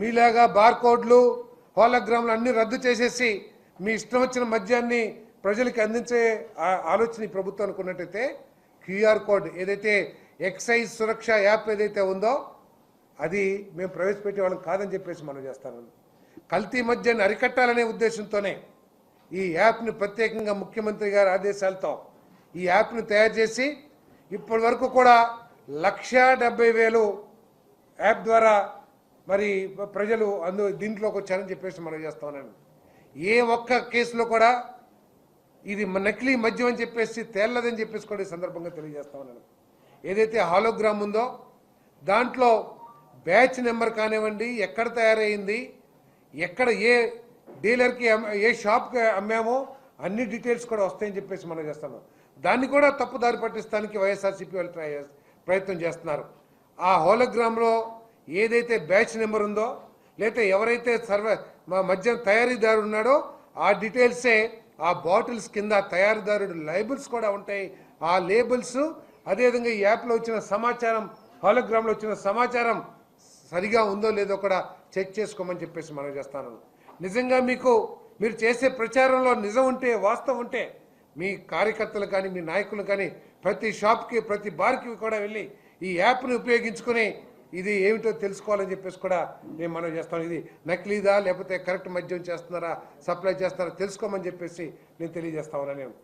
మీలాగా బార్కోడ్లు హోలోగ్రామ్లు అన్ని రద్దు చేసేసి మీ ఇష్టం వచ్చిన మద్యాన్ని ప్రజలకు అందించే ఆలోచన ఈ ప్రభుత్వం అనుకున్నట్టయితే క్యూఆర్ కోడ్ ఏదైతే ఎక్సైజ్ సురక్ష యాప్ ఏదైతే ఉందో అది మేము ప్రవేశపెట్టే వాళ్ళం కాదని చెప్పేసి మనం చేస్తాను. కల్తీ మద్యాన్ని అరికట్టాలనే ఉద్దేశంతోనే ఈ యాప్ని ప్రత్యేకంగా ముఖ్యమంత్రి గారి ఆదేశాలతో ఈ యాప్ని తయారు చేసి ఇప్పటి వరకు కూడా 1,70,000 యాప్ ద్వారా మరి ప్రజలు దీంట్లోకి వచ్చారని చెప్పేసి మనం చేస్తా ఉన్నాను. ఏ ఒక్క కేసులో కూడా ఇది నకిలీ మద్యం అని చెప్పేసి తేలదని చెప్పేసి కూడా ఈ సందర్భంగా తెలియజేస్తా ఉన్నాను. ఏదైతే హాలోగ్రామ్ ఉందో దాంట్లో బ్యాచ్ నెంబర్ కానివ్వండి, ఎక్కడ తయారైంది, ఎక్కడ ఏ డీలర్కి ఏ షాప్కి అమ్మామో అన్ని డీటెయిల్స్ కూడా వస్తాయని చెప్పేసి మనం చేస్తున్నాం. దాన్ని కూడా తప్పుదారి పట్టిస్తానికి వైఎస్ఆర్సీపీ వాళ్ళు ప్రయత్నం చేస్తున్నారు. ఆ హోలోగ్రామ్లో ఏదైతే బ్యాచ్ నెంబర్ ఉందో లేకపోతే ఎవరైతే మద్యం తయారీదారు ఉన్నాడో ఆ డీటెయిల్సే ఆ బాటిల్స్ కింద తయారీదారుడు లేబుల్స్ కూడా ఉంటాయి. ఆ లేబుల్స్ అదేవిధంగా ఈ యాప్లో వచ్చిన సమాచారం, హోలోగ్రామ్లో వచ్చిన సమాచారం సరిగా ఉందో లేదో కూడా చెక్ చేసుకోమని చెప్పేసి మనం చేస్తాను. నిజంగా మీరు చేసే ప్రచారంలో నిజం ఉంటే, వాస్తవం ఉంటే మీ కార్యకర్తలు కానీ మీ నాయకులు కానీ ప్రతి షాప్కి ప్రతి బార్కి కూడా వెళ్ళి ఈ యాప్ని ఉపయోగించుకొని ఇది ఏమిటో తెలుసుకోవాలని చెప్పేసి కూడా నేను మనం చేస్తాను. ఇది నకిలీదా లేకపోతే కరెక్ట్ మద్యం చేస్తున్నారా, సప్లై చేస్తున్నారా తెలుసుకోమని చెప్పేసి నేను తెలియజేస్తా ఉన్నాను.